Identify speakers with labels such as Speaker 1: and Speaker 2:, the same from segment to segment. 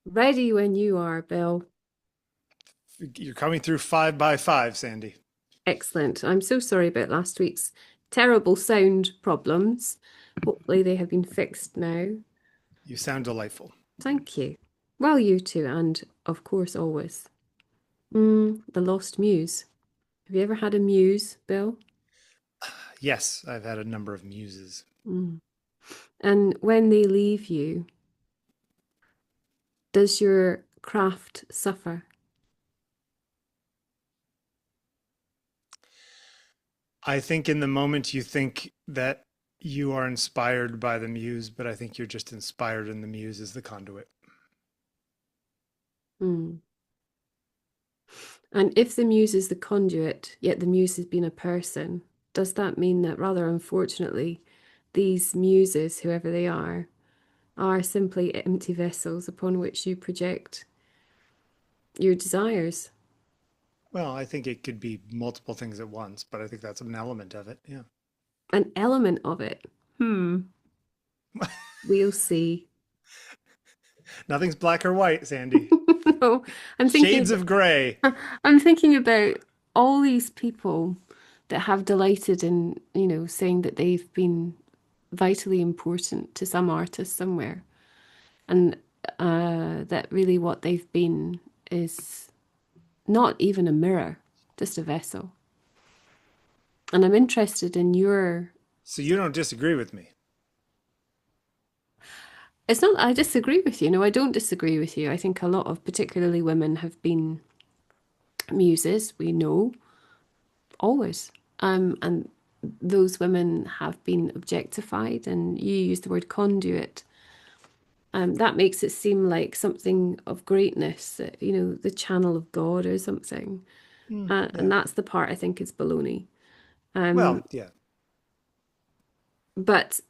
Speaker 1: Ready when you are, Bill.
Speaker 2: You're coming through 5 by 5, Sandy.
Speaker 1: Excellent. I'm so sorry about last week's terrible sound problems. Hopefully, they have been fixed now.
Speaker 2: You sound delightful.
Speaker 1: Thank you. Well, you too, and of course, always. The Lost Muse. Have you ever had a muse, Bill?
Speaker 2: Yes, I've had a number of muses.
Speaker 1: Mm. And when they leave you, does your craft suffer?
Speaker 2: I think in the moment you think that you are inspired by the muse, but I think you're just inspired and the muse is the conduit.
Speaker 1: Mm. And if the muse is the conduit, yet the muse has been a person, does that mean that rather unfortunately, these muses, whoever they are simply empty vessels upon which you project your desires?
Speaker 2: Well, I think it could be multiple things at once, but I think that's an element of it. Yeah.
Speaker 1: An element of it. Hmm. We'll see.
Speaker 2: Nothing's black or white, Sandy.
Speaker 1: No, I'm thinking
Speaker 2: Shades of gray.
Speaker 1: I'm thinking about all these people that have delighted in, saying that they've been vitally important to some artist somewhere, and that really what they've been is not even a mirror, just a vessel. And I'm interested in your.
Speaker 2: So you don't disagree with me.
Speaker 1: It's not that I disagree with you. No, I don't disagree with you. I think a lot of, particularly women, have been muses, we know, always. And those women have been objectified, and you use the word conduit. That makes it seem like something of greatness, the channel of God or something. And
Speaker 2: Yeah.
Speaker 1: that's the part I think is baloney. Um,
Speaker 2: Well, yeah.
Speaker 1: but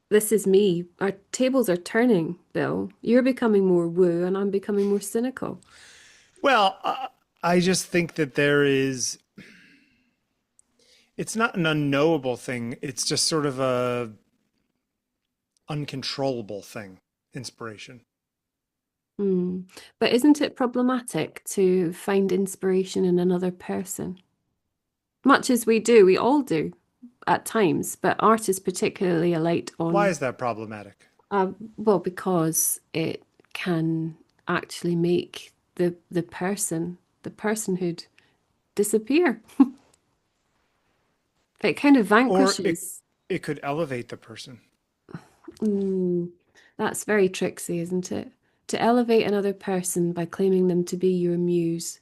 Speaker 1: this is me. Our tables are turning, Bill. You're becoming more woo, and I'm becoming more cynical.
Speaker 2: Well, I just think that it's not an unknowable thing. It's just sort of a uncontrollable thing, inspiration.
Speaker 1: Hmm. But isn't it problematic to find inspiration in another person? Much as we all do at times, but art is particularly a light
Speaker 2: Why
Speaker 1: on,
Speaker 2: is that problematic?
Speaker 1: well, because it can actually make the personhood disappear. It kind of
Speaker 2: Or
Speaker 1: vanquishes.
Speaker 2: it could elevate the person.
Speaker 1: Mm, that's very tricksy, isn't it? To elevate another person by claiming them to be your muse,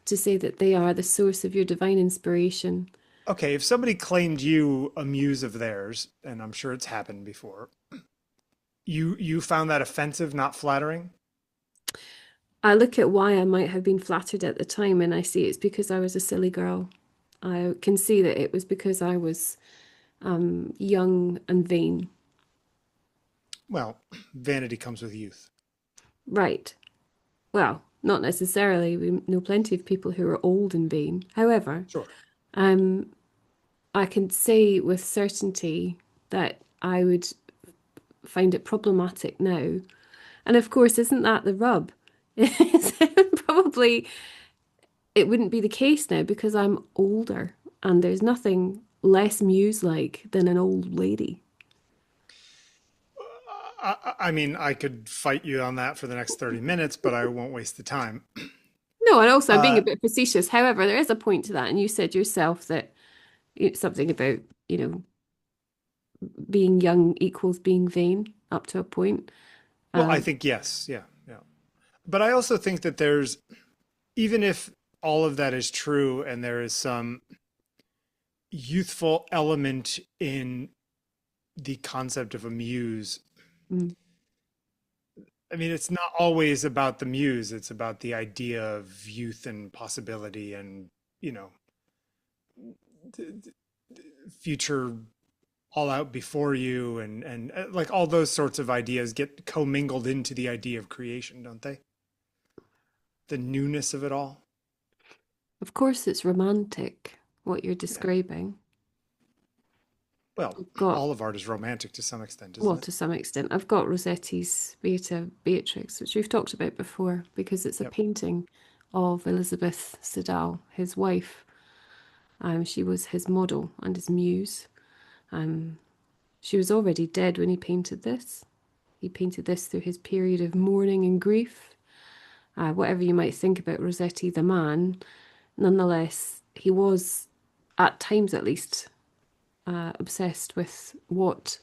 Speaker 1: to say that they are the source of your divine inspiration.
Speaker 2: Okay, if somebody claimed you a muse of theirs, and I'm sure it's happened before, you found that offensive, not flattering?
Speaker 1: I look at why I might have been flattered at the time, and I see it's because I was a silly girl. I can see that it was because I was young and vain.
Speaker 2: Well, vanity comes with youth.
Speaker 1: Right. Well, not necessarily. We know plenty of people who are old and vain. However,
Speaker 2: Sure.
Speaker 1: um, I can say with certainty that I would find it problematic now. And of course, isn't that the rub? Probably it wouldn't be the case now because I'm older and there's nothing less muse-like than an old lady.
Speaker 2: I mean, I could fight you on that for the next 30 minutes, but I won't waste the time.
Speaker 1: No, and also I'm being a
Speaker 2: Uh,
Speaker 1: bit facetious. However, there is a point to that, and you said yourself that something about, you know, being young equals being vain up to a point.
Speaker 2: well, I
Speaker 1: Um,
Speaker 2: think yes, yeah, yeah. But I also think that even if all of that is true and there is some youthful element in the concept of a muse,
Speaker 1: mm,
Speaker 2: I mean, it's not always about the muse, it's about the idea of youth and possibility and, you know, future all out before you and like all those sorts of ideas get commingled into the idea of creation, don't they? The newness of it all.
Speaker 1: of course, it's romantic what you're
Speaker 2: Yeah.
Speaker 1: describing.
Speaker 2: Well,
Speaker 1: Got,
Speaker 2: all of art is romantic to some extent, isn't
Speaker 1: well,
Speaker 2: it?
Speaker 1: to some extent, I've got Rossetti's Beata Beatrix, which we've talked about before, because it's a
Speaker 2: Yep.
Speaker 1: painting of Elizabeth Siddal, his wife. She was his model and his muse. Um, she was already dead when he painted this. He painted this through his period of mourning and grief. Whatever you might think about Rossetti the man, nonetheless, he was, at times at least, obsessed with what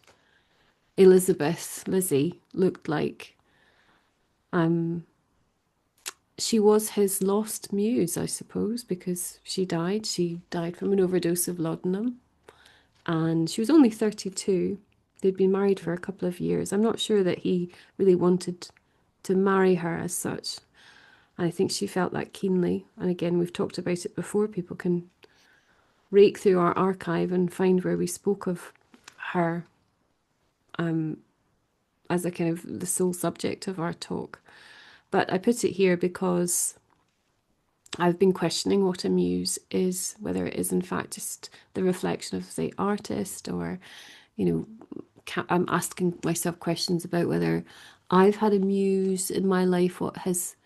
Speaker 1: Elizabeth, Lizzie, looked like. Um, she was his lost muse, I suppose, because she died. She died from an overdose of laudanum, and she was only 32. They'd been married for a couple of years. I'm not sure that he really wanted to marry her as such. And I think she felt that keenly. And again, we've talked about it before. People can rake through our archive and find where we spoke of her as a kind of the sole subject of our talk. But I put it here because I've been questioning what a muse is, whether it is in fact just the reflection of the artist, or, you know, I'm asking myself questions about whether I've had a muse in my life. What has,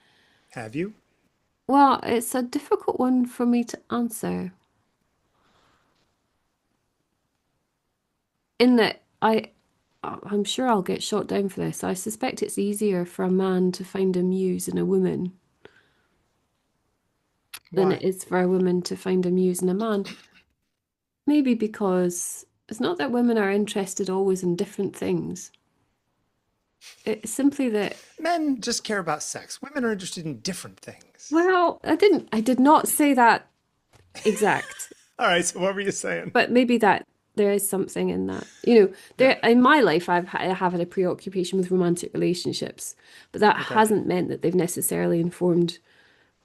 Speaker 2: Have you?
Speaker 1: well, it's a difficult one for me to answer, in that I'm sure I'll get shot down for this. I suspect it's easier for a man to find a muse in a woman than it
Speaker 2: Why?
Speaker 1: is for a woman to find a muse in a man. Maybe because it's not that women are interested always in different things. It's simply that,
Speaker 2: Men just care about sex. Women are interested in different things.
Speaker 1: well, I did not say that exact,
Speaker 2: All right, so what were you saying?
Speaker 1: but maybe that there is something in that.
Speaker 2: Yeah.
Speaker 1: There in my life, I have had a preoccupation with romantic relationships, but that
Speaker 2: Okay.
Speaker 1: hasn't meant that they've necessarily informed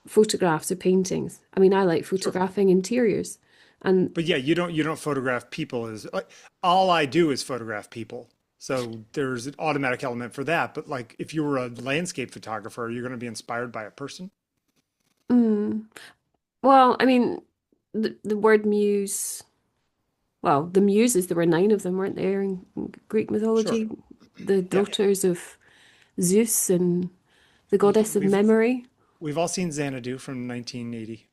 Speaker 1: photographs or paintings. I mean, I like
Speaker 2: Sure.
Speaker 1: photographing interiors, and
Speaker 2: But yeah, you don't photograph people as like all I do is photograph people. So there's an automatic element for that. But like if you were a landscape photographer, you're going to be inspired by a person.
Speaker 1: mm, well, I mean, the word muse. Well, the Muses, there were nine of them, weren't there, in Greek
Speaker 2: Sure.
Speaker 1: mythology? The
Speaker 2: Yeah.
Speaker 1: daughters of Zeus and the
Speaker 2: Y-
Speaker 1: goddess of
Speaker 2: We've
Speaker 1: memory.
Speaker 2: we've all seen Xanadu from 1980.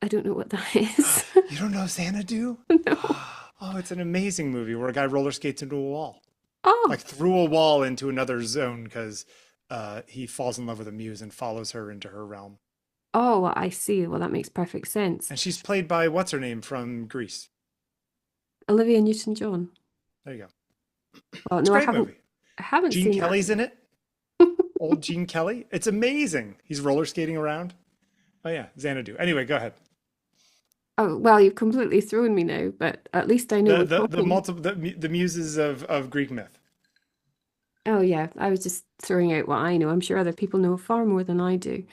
Speaker 1: I don't know what that is.
Speaker 2: You don't know Xanadu?
Speaker 1: No.
Speaker 2: Oh, it's an amazing movie where a guy roller skates into a wall,
Speaker 1: Oh,
Speaker 2: like through a wall into another zone because he falls in love with a muse and follows her into her realm.
Speaker 1: oh, well, I see. Well, that makes perfect sense.
Speaker 2: And she's played by what's her name from Greece.
Speaker 1: Olivia Newton-John.
Speaker 2: There you go.
Speaker 1: Well,
Speaker 2: It's a
Speaker 1: no,
Speaker 2: great movie.
Speaker 1: I haven't
Speaker 2: Gene
Speaker 1: seen that.
Speaker 2: Kelly's in it. Old Gene Kelly. It's amazing. He's roller skating around. Oh yeah, Xanadu. Anyway, go ahead.
Speaker 1: Oh, well, you've completely thrown me now, but at least I know
Speaker 2: The
Speaker 1: we're
Speaker 2: the the
Speaker 1: talking.
Speaker 2: multiple the muses of Greek myth.
Speaker 1: Oh, yeah, I was just throwing out what I know. I'm sure other people know far more than I do.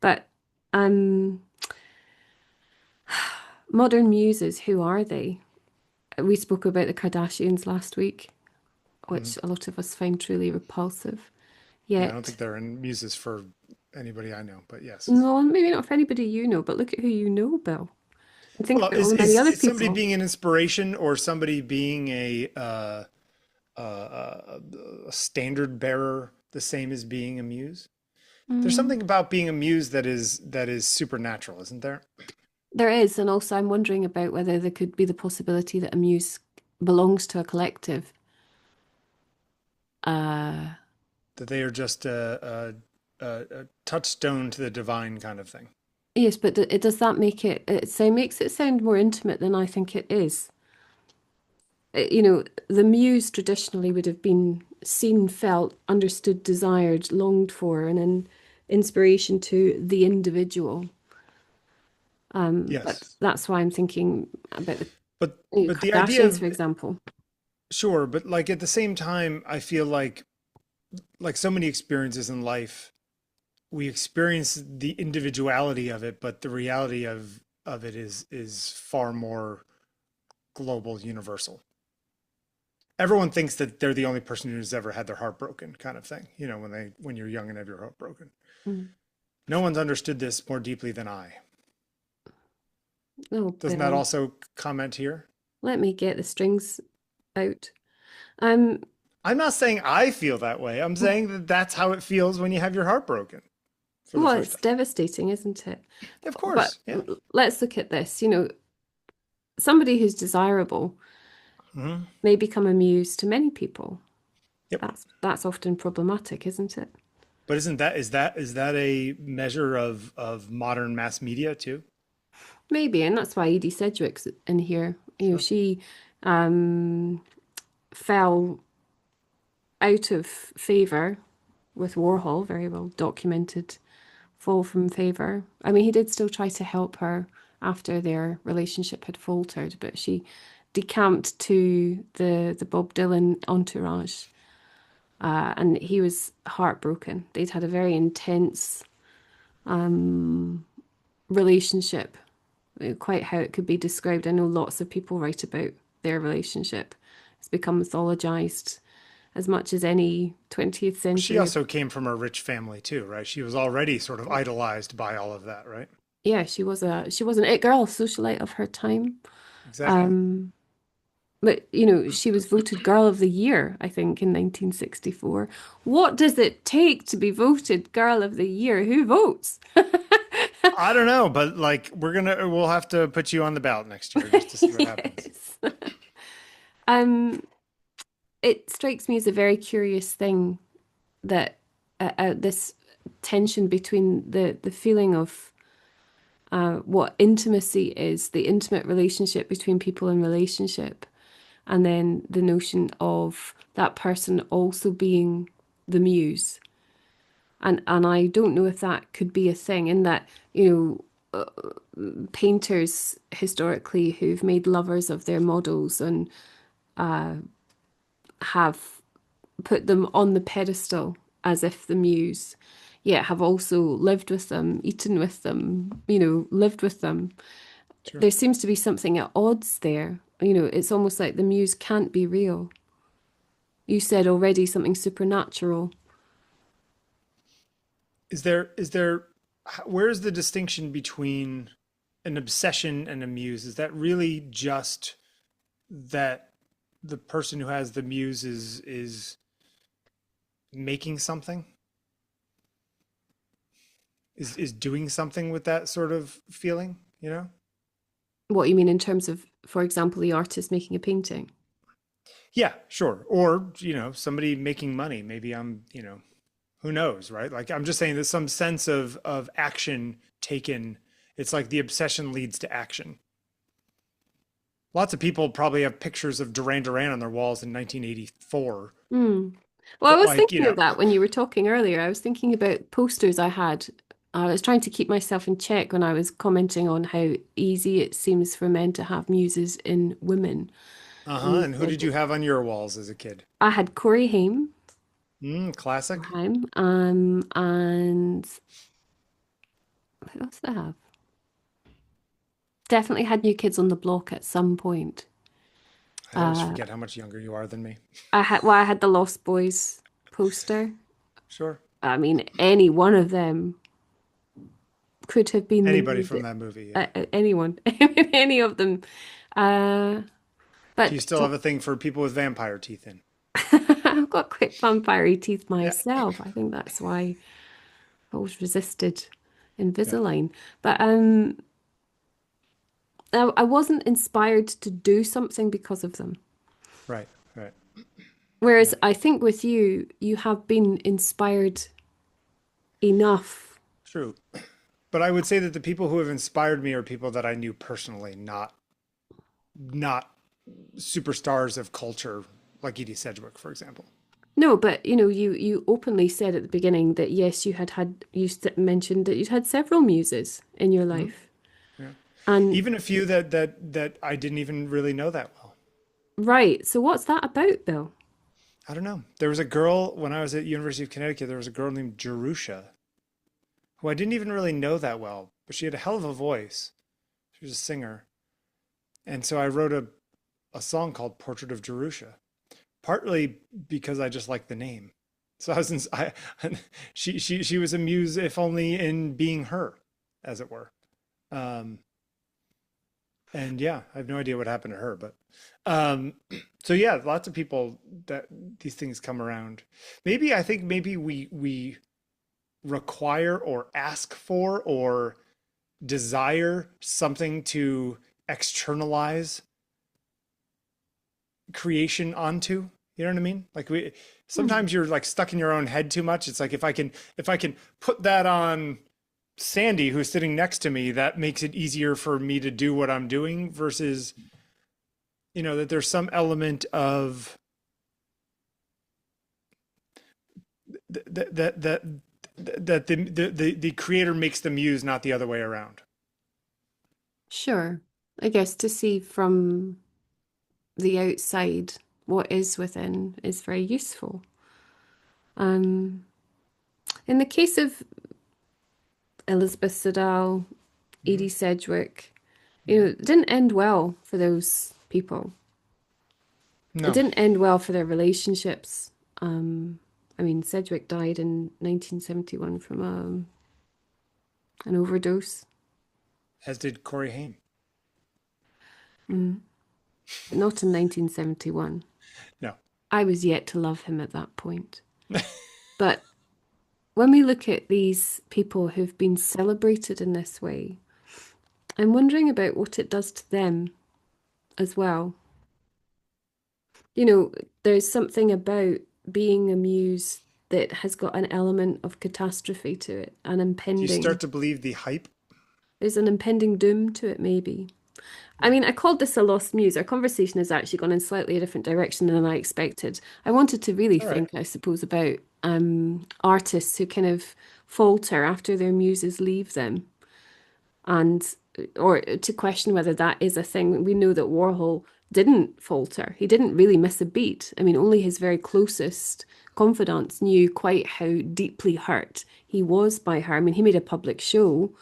Speaker 1: But um, modern muses, who are they? We spoke about the Kardashians last week,
Speaker 2: Mhm.
Speaker 1: which a lot of us find truly repulsive.
Speaker 2: Yeah, I don't
Speaker 1: Yet,
Speaker 2: think they're in muses for anybody I know, but yes.
Speaker 1: no, maybe not for anybody you know, but look at who you know, Bill. And think
Speaker 2: Well,
Speaker 1: about all the many other
Speaker 2: is somebody
Speaker 1: people.
Speaker 2: being an inspiration or somebody being a standard bearer the same as being a muse? There's
Speaker 1: Mm,
Speaker 2: something about being a muse that is supernatural, isn't there?
Speaker 1: there is, and also I'm wondering about whether there could be the possibility that a muse belongs to a collective. Uh,
Speaker 2: That they are just a touchstone to the divine kind of thing.
Speaker 1: yes, but does that make it makes it sound more intimate than I think it is. The muse traditionally would have been seen, felt, understood, desired, longed for, and an inspiration to the individual. But
Speaker 2: Yes,
Speaker 1: that's why I'm thinking about the
Speaker 2: but the idea
Speaker 1: Kardashians, for
Speaker 2: of
Speaker 1: example.
Speaker 2: sure, but like at the same time, I feel like so many experiences in life, we experience the individuality of it, but the reality of it is far more global, universal. Everyone thinks that they're the only person who's ever had their heart broken, kind of thing. When you're young and have your heart broken.
Speaker 1: Mm.
Speaker 2: No one's understood this more deeply than I.
Speaker 1: Oh,
Speaker 2: Doesn't that
Speaker 1: Bill,
Speaker 2: also comment here?
Speaker 1: let me get the strings out. Um,
Speaker 2: I'm not saying I feel that way. I'm saying that that's how it feels when you have your heart broken for the
Speaker 1: well,
Speaker 2: first
Speaker 1: it's
Speaker 2: time.
Speaker 1: devastating, isn't it?
Speaker 2: Of
Speaker 1: But
Speaker 2: course. Yeah.
Speaker 1: let's look at this. Somebody who's desirable
Speaker 2: Hmm.
Speaker 1: may become a muse to many people.
Speaker 2: Yep.
Speaker 1: That's often problematic, isn't it?
Speaker 2: But is that a measure of modern mass media too?
Speaker 1: Maybe, and that's why Edie Sedgwick's in here.
Speaker 2: Sure.
Speaker 1: She um, fell out of favor with Warhol, very well documented fall from favor. I mean, he did still try to help her after their relationship had faltered, but she decamped to the Bob Dylan entourage, and he was heartbroken. They'd had a very intense relationship, quite how it could be described. I know lots of people write about their relationship. It's become mythologized as much as any 20th
Speaker 2: She
Speaker 1: century.
Speaker 2: also came from a rich family too, right? She was already sort of idolized by all of that, right?
Speaker 1: Yeah, she was an it girl, socialite of her time.
Speaker 2: Exactly.
Speaker 1: Um, but she was voted Girl of the Year, I think, in 1964. What does it take to be voted Girl of the Year? Who votes?
Speaker 2: I don't know, but like we'll have to put you on the ballot next year just to see what happens.
Speaker 1: Yes. Um, it strikes me as a very curious thing that this tension between the feeling of what intimacy is, the intimate relationship between people in relationship, and then the notion of that person also being the muse. And I don't know if that could be a thing in that, painters historically who've made lovers of their models and have put them on the pedestal as if the muse, yet have also lived with them, eaten with them, lived with them.
Speaker 2: Sure.
Speaker 1: There seems to be something at odds there. It's almost like the muse can't be real. You said already something supernatural.
Speaker 2: Is there where's the distinction between an obsession and a muse? Is that really just that the person who has the muse is making something? Is doing something with that sort of feeling, you know?
Speaker 1: What you mean in terms of, for example, the artist making a painting?
Speaker 2: Yeah, sure. Or, somebody making money. Maybe who knows, right? Like I'm just saying there's some sense of action taken. It's like the obsession leads to action. Lots of people probably have pictures of Duran Duran on their walls in 1984.
Speaker 1: Hmm. Well, I
Speaker 2: But
Speaker 1: was
Speaker 2: like,
Speaker 1: thinking of that when you were talking earlier. I was thinking about posters I had. I was trying to keep myself in check when I was commenting on how easy it seems for men to have muses in women. And
Speaker 2: uh-huh.
Speaker 1: you
Speaker 2: And who
Speaker 1: said
Speaker 2: did you have on your walls as a kid?
Speaker 1: I had Corey Haim,
Speaker 2: Classic.
Speaker 1: and who else did I have? Definitely had New Kids on the Block at some point.
Speaker 2: I always
Speaker 1: Uh,
Speaker 2: forget how much younger you are than me.
Speaker 1: I had the Lost Boys poster.
Speaker 2: Sure.
Speaker 1: I mean, any one of them could have been the
Speaker 2: Anybody
Speaker 1: music.
Speaker 2: from that movie, yeah.
Speaker 1: Anyone, any of them. Uh,
Speaker 2: Do you
Speaker 1: but
Speaker 2: still have a thing for people with vampire teeth in?
Speaker 1: I've got quite vampire teeth
Speaker 2: Yeah.
Speaker 1: myself. I think that's why I always resisted
Speaker 2: Yeah.
Speaker 1: Invisalign. But I wasn't inspired to do something because of them.
Speaker 2: Right. Right.
Speaker 1: Whereas
Speaker 2: Yeah.
Speaker 1: I think with you, you have been inspired enough.
Speaker 2: True. But I would say that the people who have inspired me are people that I knew personally, not superstars of culture like Edie Sedgwick, for example.
Speaker 1: No, but you openly said at the beginning that yes, mentioned that you'd had several muses in your
Speaker 2: Hmm.
Speaker 1: life.
Speaker 2: Yeah.
Speaker 1: And
Speaker 2: Even a few that I didn't even really know that well.
Speaker 1: right, so what's that about, Bill?
Speaker 2: I don't know. There was a girl when I was at University of Connecticut. There was a girl named Jerusha who I didn't even really know that well, but she had a hell of a voice. She was a singer, and so I wrote a song called "Portrait of Jerusha," partly because I just liked the name. So I was she was a muse, if only in being her, as it were. Um, And yeah, I have no idea what happened to her, but um, so yeah, lots of people that these things come around. Maybe I think maybe we require or ask for or desire something to externalize creation onto. You know what I mean? Like we
Speaker 1: Hmm.
Speaker 2: sometimes you're like stuck in your own head too much. It's like if I can put that on Sandi who's sitting next to me, that makes it easier for me to do what I'm doing versus, that there's some element of that the creator makes the muse, not the other way around.
Speaker 1: Sure. I guess to see from the outside what is within is very useful. Um, in the case of Elizabeth Siddal, Edie
Speaker 2: Mhm.
Speaker 1: Sedgwick,
Speaker 2: Mhm.
Speaker 1: it didn't end well for those people. It
Speaker 2: No.
Speaker 1: didn't end well for their relationships. I mean, Sedgwick died in 1971 from an overdose.
Speaker 2: As did Corey Haim.
Speaker 1: Mm. But not in 1971.
Speaker 2: No.
Speaker 1: I was yet to love him at that point. But when we look at these people who've been celebrated in this way, I'm wondering about what it does to them as well. There's something about being a muse that has got an element of catastrophe to it, an
Speaker 2: Do you start
Speaker 1: impending,
Speaker 2: to believe the hype?
Speaker 1: there's an impending doom to it, maybe. I
Speaker 2: Yeah.
Speaker 1: mean, I called this a lost muse. Our conversation has actually gone in slightly a different direction than I expected. I wanted to really
Speaker 2: All right.
Speaker 1: think, I suppose, about artists who kind of falter after their muses leave them, and or to question whether that is a thing. We know that Warhol didn't falter. He didn't really miss a beat. I mean, only his very closest confidants knew quite how deeply hurt he was by her. I mean, he made a public show,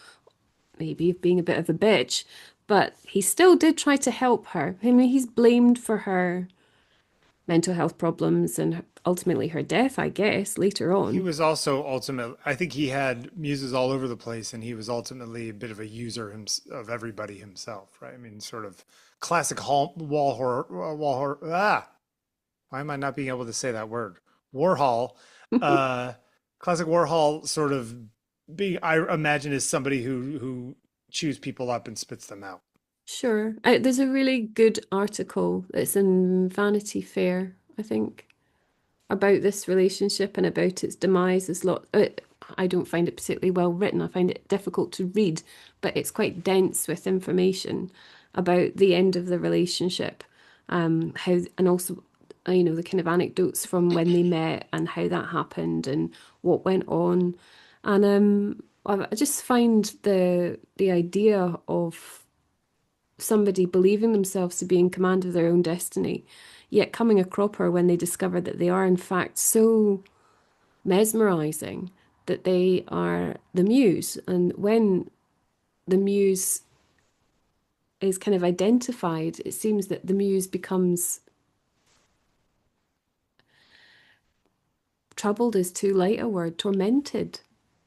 Speaker 1: maybe of being a bit of a bitch, but he still did try to help her. I mean, he's blamed for her mental health problems and ultimately her death, I guess, later
Speaker 2: He
Speaker 1: on.
Speaker 2: was also ultimately, I think he had muses all over the place, and he was ultimately a bit of a user of everybody himself, right? I mean, sort of classic wall horror. Why am I not being able to say that word? Warhol, uh, classic Warhol sort of being, I imagine, is somebody who chews people up and spits them out.
Speaker 1: Sure. There's a really good article that's in Vanity Fair, I think, about this relationship and about its demise. I don't find it particularly well written. I find it difficult to read, but it's quite dense with information about the end of the relationship, how and also the kind of anecdotes from when they met and how that happened and what went on, and I just find the idea of somebody believing themselves to be in command of their own destiny, yet coming a cropper when they discover that they are in fact so mesmerizing that they are the muse. And when the muse is kind of identified, it seems that the muse becomes troubled is too light a word, tormented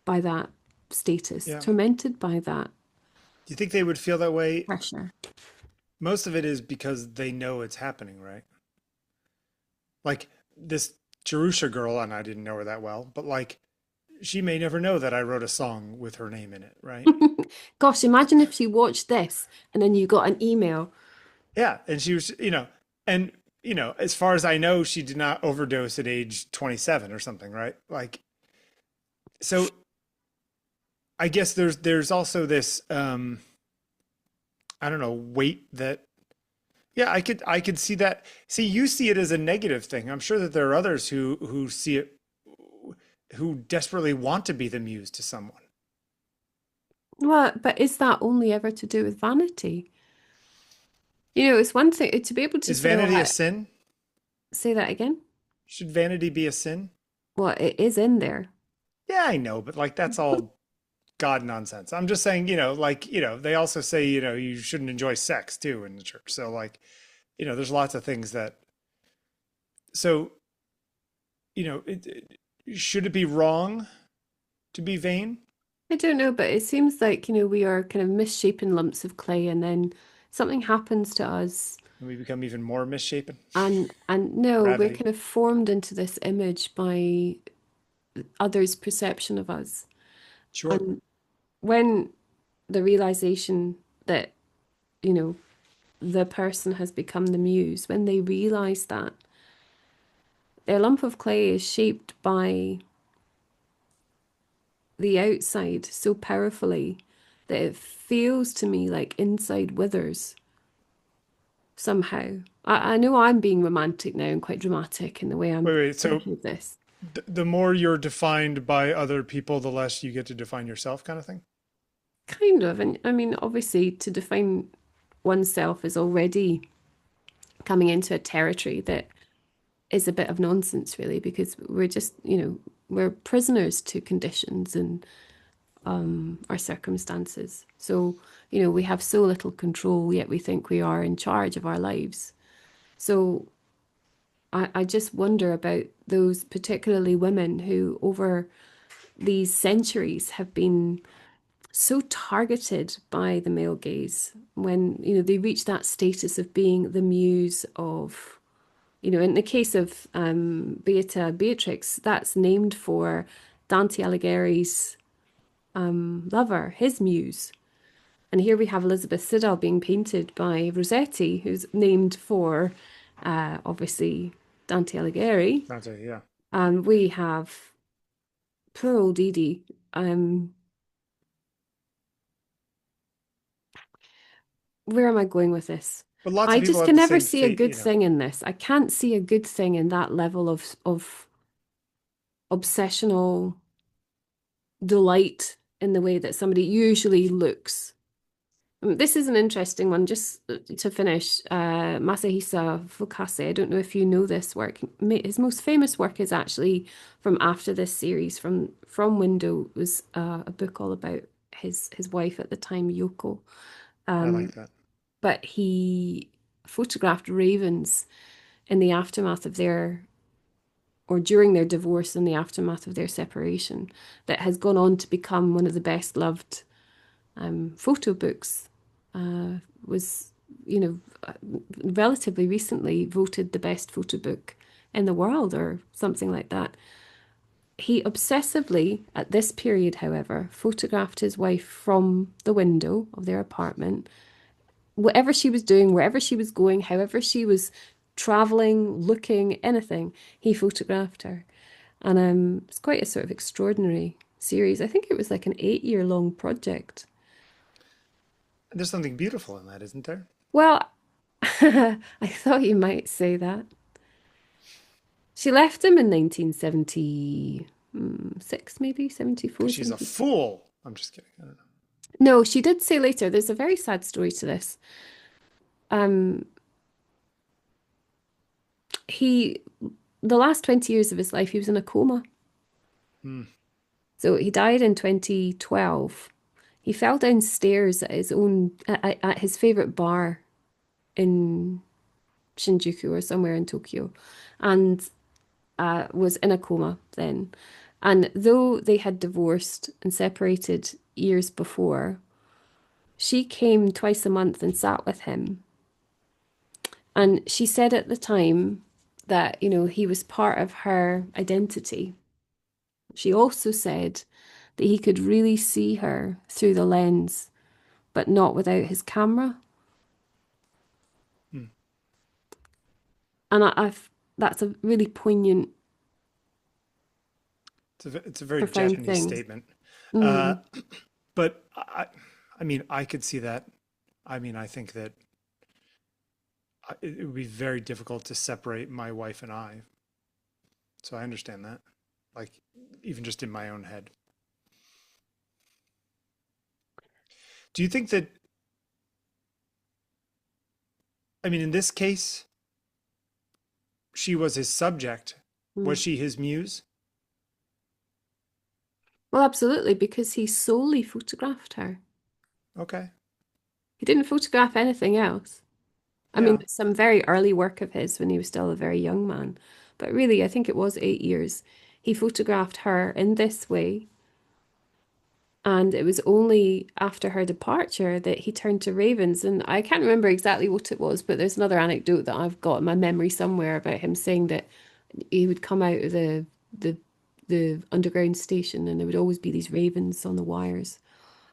Speaker 1: by that status,
Speaker 2: Yeah.
Speaker 1: tormented by that
Speaker 2: Do you think they would feel that way?
Speaker 1: pressure.
Speaker 2: Most of it is because they know it's happening, right? Like this Jerusha girl, and I didn't know her that well, but like she may never know that I wrote a song with her name in it, right?
Speaker 1: Gosh, imagine if you watched this and then you got an email.
Speaker 2: Yeah, and she was, and as far as I know, she did not overdose at age 27 or something, right? Like, so I guess there's also this I don't know, weight that yeah, I could see that. See, you see it as a negative thing. I'm sure that there are others who see it who desperately want to be the muse to someone.
Speaker 1: Well, but is that only ever to do with vanity? It's one thing to be able to
Speaker 2: Is
Speaker 1: say, "Oh,
Speaker 2: vanity a sin?
Speaker 1: say that again."
Speaker 2: Should vanity be a sin?
Speaker 1: Well, it is in there.
Speaker 2: Yeah, I know, but like that's all God nonsense. I'm just saying, like, they also say, you shouldn't enjoy sex too in the church. So like, there's lots of things that so, should it be wrong to be vain?
Speaker 1: I don't know, but it seems like, we are kind of misshapen lumps of clay, and then something happens to us,
Speaker 2: And we become even more misshapen.
Speaker 1: and no, we're
Speaker 2: Gravity.
Speaker 1: kind of formed into this image by others' perception of us.
Speaker 2: Sure.
Speaker 1: And when the realization that, you know, the person has become the muse, when they realize that their lump of clay is shaped by the outside so powerfully that it feels to me like inside withers somehow. I know I'm being romantic now and quite dramatic in the way I'm
Speaker 2: Wait. So
Speaker 1: thinking of this.
Speaker 2: the more you're defined by other people, the less you get to define yourself, kind of thing.
Speaker 1: Kind of. And I mean, obviously, to define oneself is already coming into a territory that is a bit of nonsense, really, because we're just, we're prisoners to conditions and our circumstances. So, we have so little control, yet we think we are in charge of our lives. So I just wonder about those particularly women who over these centuries have been so targeted by the male gaze when, they reach that status of being the muse of, in the case of Beatrix, that's named for Dante Alighieri's lover, his muse. And here we have Elizabeth Siddal being painted by Rossetti, who's named for, obviously, Dante Alighieri.
Speaker 2: Dante, yeah.
Speaker 1: And we have poor old Edie. Um, where am I going with this?
Speaker 2: But lots
Speaker 1: I
Speaker 2: of people
Speaker 1: just
Speaker 2: have
Speaker 1: can
Speaker 2: the
Speaker 1: never
Speaker 2: same
Speaker 1: see a
Speaker 2: fate,
Speaker 1: good thing in this. I can't see a good thing in that level of obsessional delight in the way that somebody usually looks. This is an interesting one, just to finish. Masahisa Fukase, I don't know if you know this work. His most famous work is actually from after this series, from Window. It was a book all about his wife at the time, Yoko.
Speaker 2: I
Speaker 1: Um,
Speaker 2: like that.
Speaker 1: but he photographed ravens in the aftermath of their, or during their divorce, in the aftermath of their separation, that has gone on to become one of the best loved photo books. Was, you know, relatively recently voted the best photo book in the world or something like that. He obsessively, at this period, however, photographed his wife from the window of their apartment. Whatever she was doing, wherever she was going, however she was traveling, looking, anything, he photographed her. And it's quite a sort of extraordinary series. I think it was like an 8-year long project.
Speaker 2: There's something beautiful in that, isn't there?
Speaker 1: Well, I thought you might say that. She left him in 1976, maybe 74,
Speaker 2: Because she's a
Speaker 1: 70.
Speaker 2: fool. I'm just kidding. I don't know.
Speaker 1: No, she did say later, there's a very sad story to this. Um, he, the last 20 years of his life, he was in a coma.
Speaker 2: Hmm.
Speaker 1: So he died in 2012. He fell downstairs at his own, at his favorite bar in Shinjuku or somewhere in Tokyo, and was in a coma then. And though they had divorced and separated years before, she came twice a month and sat with him. And she said at the time that, he was part of her identity. She also said that he could really see her through the lens, but not without his camera.
Speaker 2: Hmm.
Speaker 1: And I've that's a really poignant,
Speaker 2: It's a very
Speaker 1: profound
Speaker 2: Japanese
Speaker 1: thing.
Speaker 2: statement. Uh,
Speaker 1: Mm.
Speaker 2: but I mean, I could see that. I mean, I think that it would be very difficult to separate my wife and I. So I understand that. Like, even just in my own head. Do you think that, I mean, in this case, she was his subject? Was
Speaker 1: Mm.
Speaker 2: she his muse?
Speaker 1: Well, absolutely, because he solely photographed her.
Speaker 2: Okay.
Speaker 1: He didn't photograph anything else. I mean,
Speaker 2: Yeah.
Speaker 1: there's some very early work of his when he was still a very young man, but really, I think it was 8 years. He photographed her in this way, And it was only after her departure that he turned to ravens. And I can't remember exactly what it was, but there's another anecdote that I've got in my memory somewhere about him saying that he would come out of the the underground station and there would always be these ravens on the wires.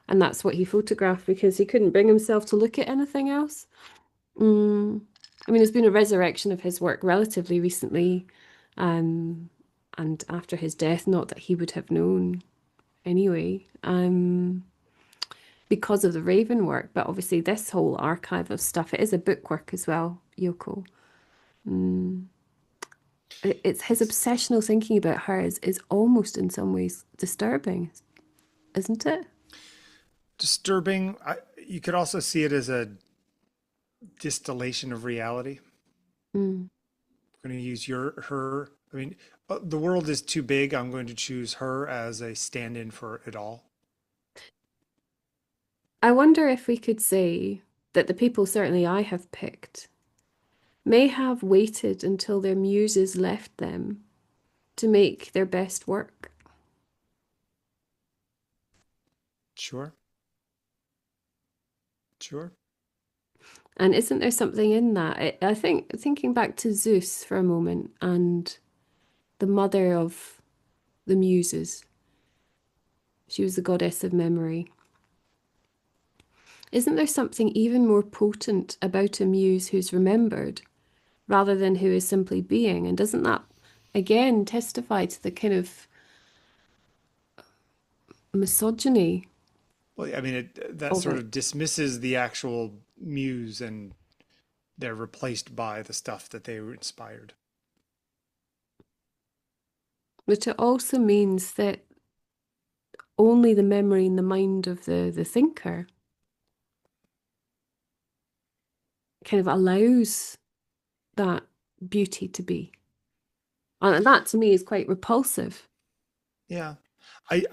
Speaker 1: And that's what he photographed because he couldn't bring himself to look at anything else. Mm. I mean, there's been a resurrection of his work relatively recently, um, and after his death, not that he would have known anyway, because of the Raven work. But obviously, this whole archive of stuff, it is a bookwork as well, Yoko. Mm. It's his
Speaker 2: It's
Speaker 1: obsessional thinking about her is almost in some ways disturbing, isn't it?
Speaker 2: disturbing. You could also see it as a distillation of reality.
Speaker 1: Mm.
Speaker 2: I'm going to use her. I mean, the world is too big. I'm going to choose her as a stand-in for it all.
Speaker 1: I wonder if we could say that the people certainly I have picked may have waited until their muses left them to make their best work.
Speaker 2: Sure, sure.
Speaker 1: And isn't there something in that? I think thinking back to Zeus for a moment and the mother of the muses, she was the goddess of memory. Isn't there something even more potent about a muse who's remembered rather than who is simply being? And doesn't that again testify to the kind of misogyny
Speaker 2: Well, I mean, that
Speaker 1: of
Speaker 2: sort
Speaker 1: it?
Speaker 2: of dismisses the actual muse and they're replaced by the stuff that they were inspired.
Speaker 1: But it also means that only the memory and the mind of the thinker kind of allows that beauty to be. And that to me is quite repulsive.
Speaker 2: Yeah.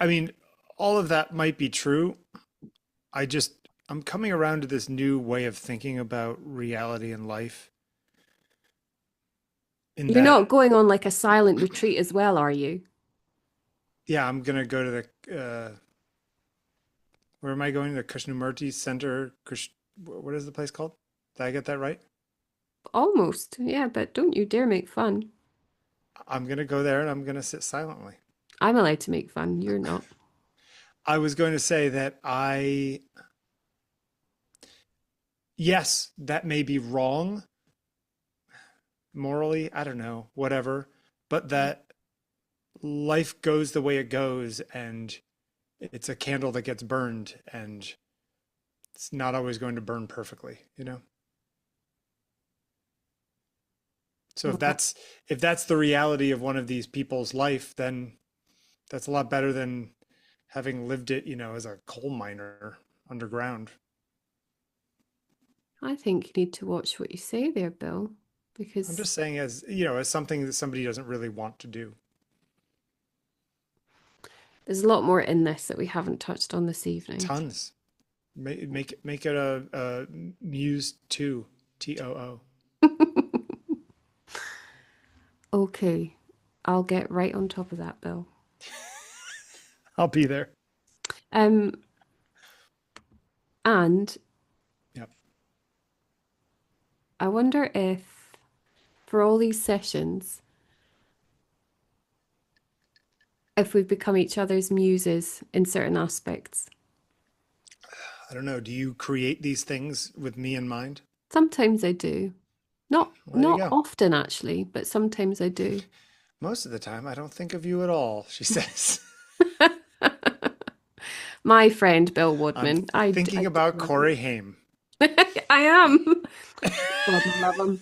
Speaker 2: I mean, all of that might be true. I'm coming around to this new way of thinking about reality and life in
Speaker 1: You're
Speaker 2: that,
Speaker 1: not going on like a silent retreat as well, are you?
Speaker 2: yeah, I'm going to go to where am I going? The Krishnamurti Center. What is the place called? Did I get that right?
Speaker 1: Almost, yeah, but don't you dare make fun.
Speaker 2: I'm going to go there and I'm going to sit silently.
Speaker 1: I'm allowed to make fun, you're not.
Speaker 2: I was going to say that yes, that may be wrong morally. I don't know, whatever, but that life goes the way it goes and it's a candle that gets burned and it's not always going to burn perfectly, you know? So
Speaker 1: Well,
Speaker 2: if that's the reality of one of these people's life, then that's a lot better than having lived it, as a coal miner underground.
Speaker 1: I think you need to watch what you say there, Bill,
Speaker 2: I'm
Speaker 1: because
Speaker 2: just saying as something that somebody doesn't really want to do.
Speaker 1: there's a lot more in this that we haven't touched on this evening.
Speaker 2: Tons. Make it a Muse 2, TOO.
Speaker 1: Okay, I'll get right on top of that, Bill.
Speaker 2: I'll be there.
Speaker 1: Um, and
Speaker 2: Yep.
Speaker 1: I wonder if for all these sessions, if we've become each other's muses in certain aspects.
Speaker 2: I don't know. Do you create these things with me in mind?
Speaker 1: Sometimes I do. Not
Speaker 2: Well, there you
Speaker 1: not
Speaker 2: go.
Speaker 1: often actually, but sometimes I do.
Speaker 2: Most of the time, I don't think of you at all, she says.
Speaker 1: My friend Bill
Speaker 2: I'm
Speaker 1: Wadman, I
Speaker 2: thinking
Speaker 1: do
Speaker 2: about
Speaker 1: love him.
Speaker 2: Corey Haim.
Speaker 1: I am. God, I love him.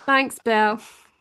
Speaker 1: Thanks, Bill.